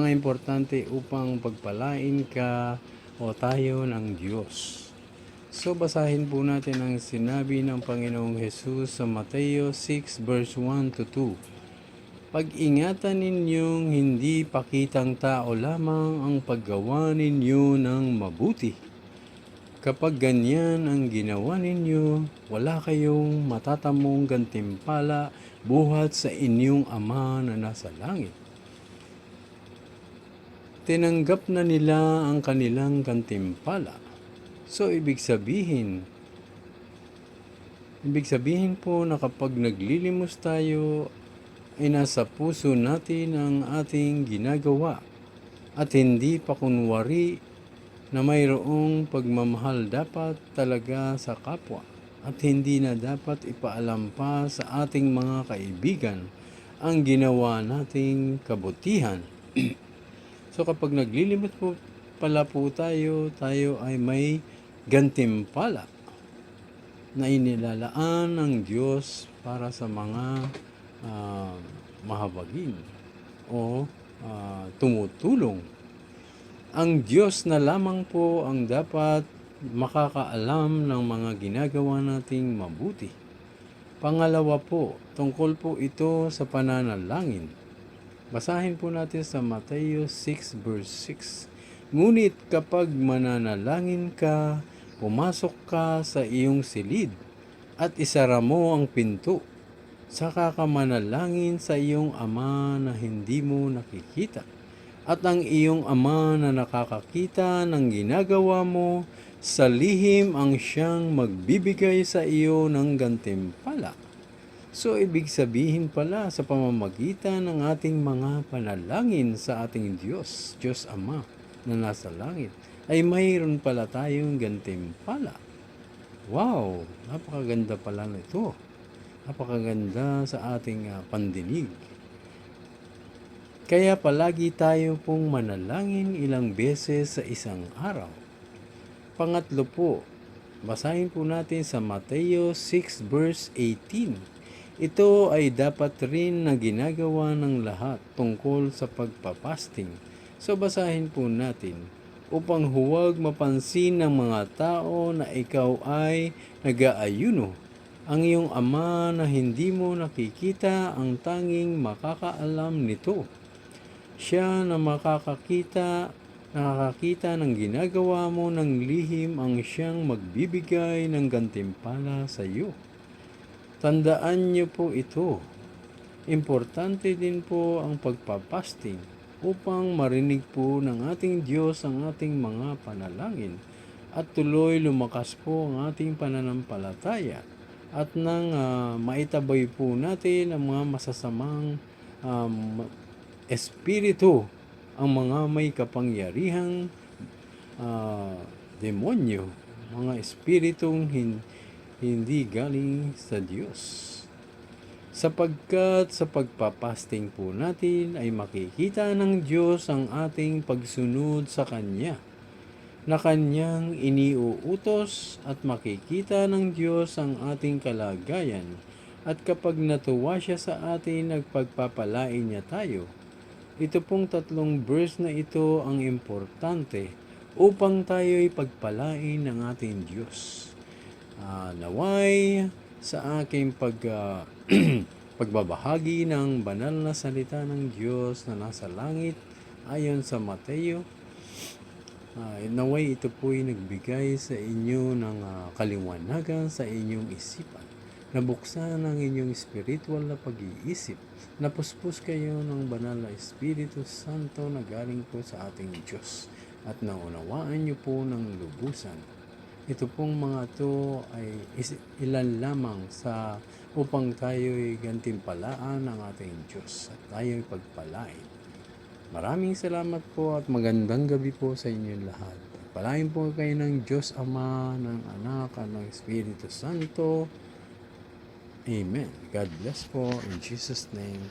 importante upang pagpalain ka o tayo ng Diyos. So basahin po natin ang sinabi ng Panginoong Hesus sa Mateo 6 verse 1 to 2. Pag-ingatan ninyong hindi pakitang tao lamang ang paggawa ninyo ng mabuti. Kapag ganyan ang ginawa ninyo, wala kayong matatamong gantimpala buhat sa inyong Ama na nasa langit. Tinanggap na nila ang kanilang gantimpala. So, ibig sabihin po na kapag naglilimos tayo, ay nasa puso natin ang ating ginagawa at hindi pa kunwari na mayroong pagmamahal dapat talaga sa kapwa at hindi na dapat ipaalam pa sa ating mga kaibigan ang ginawa nating kabutihan. So, kapag naglilimos po pala po tayo ay may gantimpala na inilalaan ng Diyos para sa mga mahabagin o tumutulong. Ang Diyos na lamang po ang dapat makakaalam ng mga ginagawa nating mabuti. Pangalawa po, tungkol po ito sa pananalangin. Basahin po natin sa Mateo 6 verse 6. Ngunit kapag mananalangin ka, pumasok ka sa iyong silid at isara mo ang pinto. Saka ka manalangin sa iyong Ama na hindi mo nakikita. At ang iyong Ama na nakakakita ng ginagawa mo, sa lihim ang siyang magbibigay sa iyo ng gantimpala. So, ibig sabihin pala sa pamamagitan ng ating mga panalangin sa ating Diyos Ama na nasa langit, ay mayroon pala tayong gantimpala. Wow! Napakaganda pala nito. Napakaganda sa ating pandinig. Kaya palagi tayo pong manalangin ilang beses sa isang araw. Pangatlo po, basahin po natin sa Mateo 6 verse 18. Ito ay dapat rin na ginagawa ng lahat tungkol sa pagpapasting. So basahin po natin, upang huwag mapansin ng mga tao na ikaw ay nag-aayuno. Ang iyong Ama na hindi mo nakikita ang tanging makakaalam nito. Siya na nakakakita ng ginagawa mo ng lihim ang siyang magbibigay ng gantimpala sa iyo. Tandaan niyo po ito. Importante din po ang pagpapasting upang marinig po ng ating Diyos ang ating mga panalangin at tuloy lumakas po ang ating pananampalataya at nang maitabay po natin ang mga masasamang espiritu, ang mga may kapangyarihang demonyo, mga espiritong hindi galing sa Diyos. Sapagkat sa pagpapasting po natin ay makikita ng Diyos ang ating pagsunod sa Kanya, na Kanyang iniuutos at makikita ng Diyos ang ating kalagayan. At kapag natuwa siya sa atin, nagpagpapalain niya tayo. Ito pong tatlong verse na ito ang importante upang tayo'y pagpalain ng ating Diyos. Naway sa aking pagbabahagi ng banal na salita ng Diyos na nasa langit ayon sa Mateo, naway ito po'y nagbigay sa inyo ng kaliwanagan sa inyong isipan. Nabuksan ang inyong spiritual na pag-iisip. Napuspos kayo ng banal na Espiritu Santo na galing po sa ating Diyos. At naunawaan niyo po ng lubusan. Ito pong mga ito ay ilan lamang upang tayo'y gantimpalaan ng ating Diyos at tayo'y pagpalain. Maraming salamat po at magandang gabi po sa inyong lahat. Pagpalain po kayo ng Diyos Ama, ng Anak, at ng Espiritu Santo. Amen. God bless po in Jesus' name.